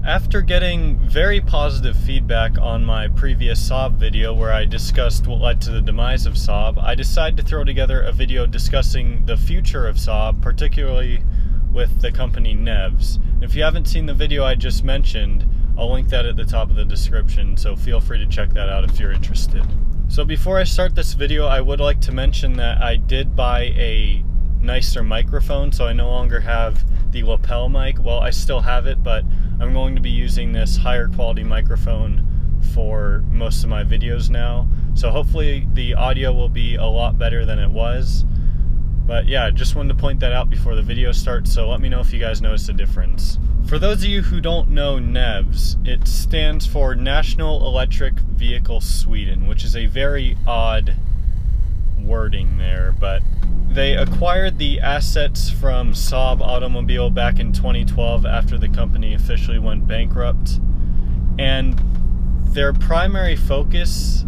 After getting very positive feedback on my previous Saab video where I discussed what led to the demise of Saab, I decided to throw together a video discussing the future of Saab, particularly with the company NEVS. If you haven't seen the video I just mentioned, I'll link that at the top of the description, so feel free to check that out if you're interested. So before I start this video, I would like to mention that I did buy a nicer microphone, so I no longer have the lapel mic. Well, I still have it, but I'm going to be using this higher quality microphone for most of my videos now. So hopefully the audio will be a lot better than it was. But yeah, just wanted to point that out before the video starts, so let me know if you guys notice a difference. For those of you who don't know NEVS, it stands for National Electric Vehicle Sweden, which is a very odd wording there, but they acquired the assets from Saab Automobile back in 2012 after the company officially went bankrupt, and their primary focus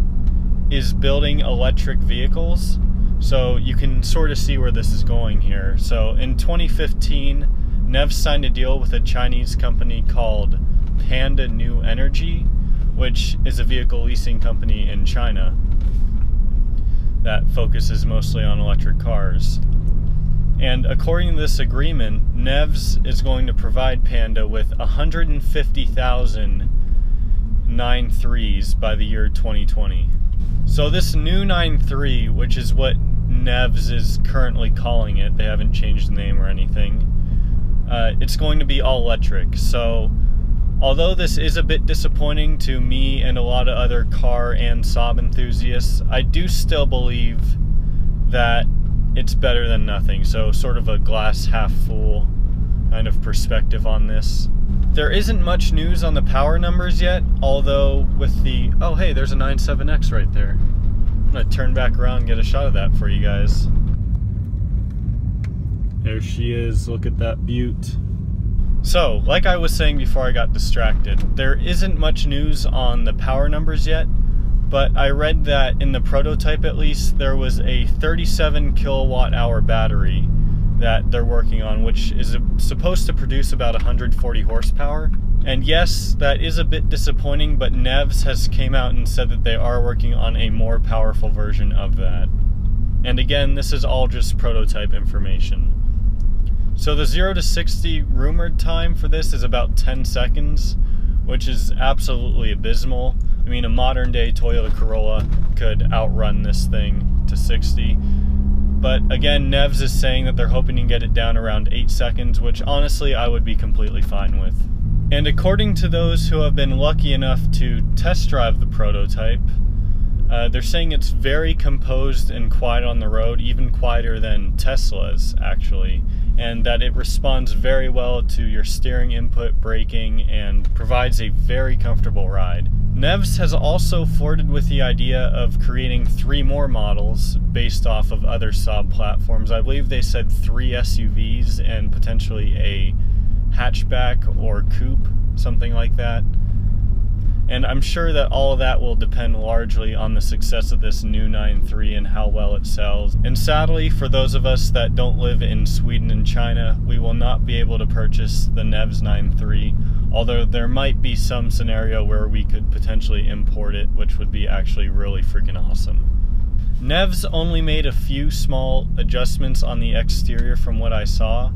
is building electric vehicles. So you can sort of see where this is going here. So in 2015, NEVS signed a deal with a Chinese company called Panda New Energy, which is a vehicle leasing company in China that focuses mostly on electric cars. And according to this agreement, NEVS is going to provide Panda with 150,000 9.3s by the year 2020. So this new 9.3, which is what NEVS is currently calling it, they haven't changed the name or anything, it's going to be all electric. So although this is a bit disappointing to me and a lot of other car and Saab enthusiasts, I do still believe that it's better than nothing. So sort of a glass half full kind of perspective on this. There isn't much news on the power numbers yet, although with the, oh hey, there's a 97X right there. I'm gonna turn back around and get a shot of that for you guys. There she is, look at that beaut. So, like I was saying before I got distracted, there isn't much news on the power numbers yet, but I read that in the prototype at least, there was a 37 kilowatt hour battery that they're working on, which is supposed to produce about 140 horsepower. And yes, that is a bit disappointing, but NEVS has came out and said that they are working on a more powerful version of that. And again, this is all just prototype information. So the 0 to 60 rumored time for this is about 10 seconds, which is absolutely abysmal. I mean, a modern day Toyota Corolla could outrun this thing to 60. But again, NEVS is saying that they're hoping to get it down around 8 seconds, which honestly I would be completely fine with. And according to those who have been lucky enough to test drive the prototype, they're saying it's very composed and quiet on the road, even quieter than Tesla's actually, and that it responds very well to your steering input, braking, and provides a very comfortable ride. NEVS has also flirted with the idea of creating 3 more models based off of other Saab platforms. I believe they said 3 SUVs and potentially a hatchback or coupe, something like that. And I'm sure that all of that will depend largely on the success of this new 9.3 and how well it sells. And sadly, for those of us that don't live in Sweden and China, we will not be able to purchase the NEVS 9.3, although there might be some scenario where we could potentially import it, which would be actually really freaking awesome. NEVS only made a few small adjustments on the exterior from what I saw.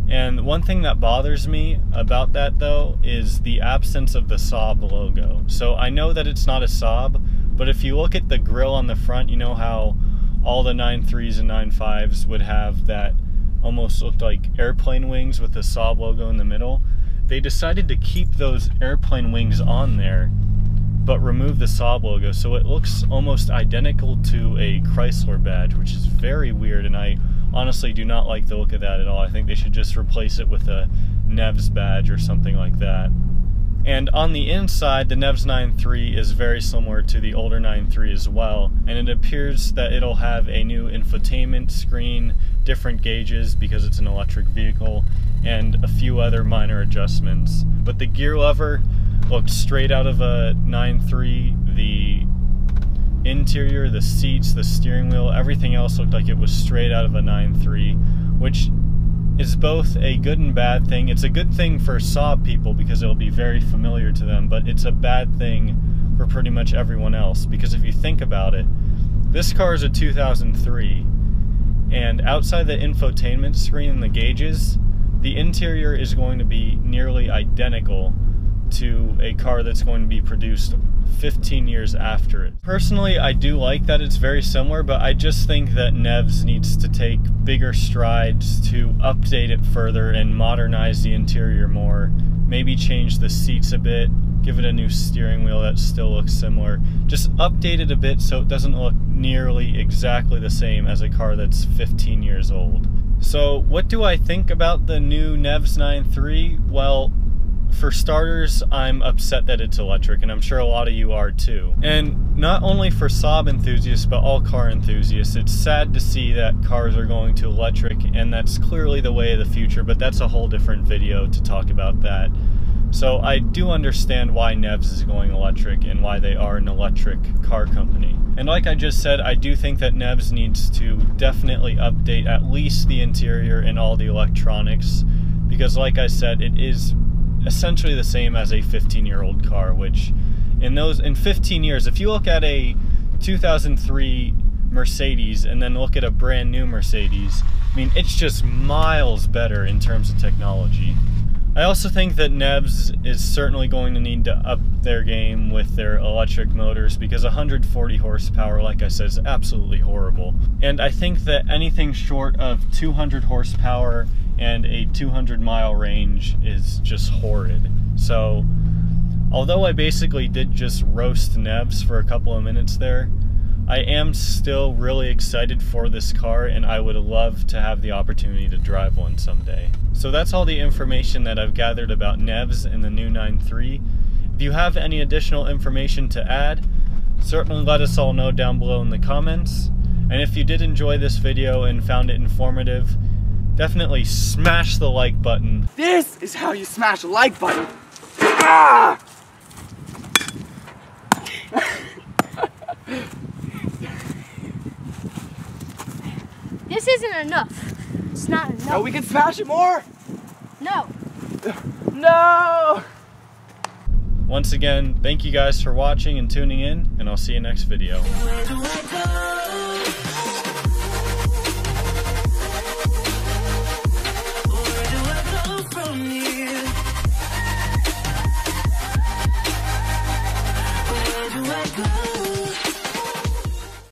And one thing that bothers me about that though is the absence of the Saab logo. So I know that it's not a Saab, but if you look at the grille on the front, you know how all the 9.3s and 9.5s would have that almost looked like airplane wings with the Saab logo in the middle? They decided to keep those airplane wings on there, but remove the Saab logo, so it looks almost identical to a Chrysler badge, which is very weird, and I honestly do not like the look of that at all. I think they should just replace it with a NEVS badge or something like that. And on the inside, the NEVS 9.3 is very similar to the older 9.3 as well, and it appears that it'll have a new infotainment screen, different gauges because it's an electric vehicle, and a few other minor adjustments. But the gear lever looked straight out of a 9.3, the interior, the seats, the steering wheel, everything else looked like it was straight out of a 9.3, which is both a good and bad thing. It's a good thing for Saab people because it'll be very familiar to them, but it's a bad thing for pretty much everyone else, because if you think about it, this car is a 2003, and outside the infotainment screen and the gauges, the interior is going to be nearly identical to a car that's going to be produced 15 years after it. Personally, I do like that it's very similar, but I just think that NEVS needs to take bigger strides to update it further and modernize the interior more. Maybe change the seats a bit, give it a new steering wheel that still looks similar. Just update it a bit so it doesn't look nearly exactly the same as a car that's 15 years old. So what do I think about the new NEVS 9.3? Well, for starters, I'm upset that it's electric, and I'm sure a lot of you are too. And not only for Saab enthusiasts, but all car enthusiasts, it's sad to see that cars are going to electric, and that's clearly the way of the future, but that's a whole different video to talk about that. So I do understand why NEVS is going electric and why they are an electric car company. And like I just said, I do think that NEVS needs to definitely update at least the interior and all the electronics, because like I said, it is essentially the same as a 15-year-old car, which in 15 years, if you look at a 2003 Mercedes and then look at a brand new Mercedes, I mean, it's just miles better in terms of technology. I also think that NEVS is certainly going to need to up their game with their electric motors, because 140 horsepower, like I said, is absolutely horrible. And I think that anything short of 200 horsepower and a 200-mile range is just horrid. So, although I basically did just roast NEVS for a couple of minutes there, I am still really excited for this car, and I would love to have the opportunity to drive one someday. So that's all the information that I've gathered about NEVS and the new 9.3. If you have any additional information to add, certainly let us all know down below in the comments. And if you did enjoy this video and found it informative, definitely smash the like button. This is how you smash a like button. Ah! This isn't enough. It's not enough. No, we can smash it more. No. No! Once again, thank you guys for watching and tuning in, and I'll see you next video. Where do I go?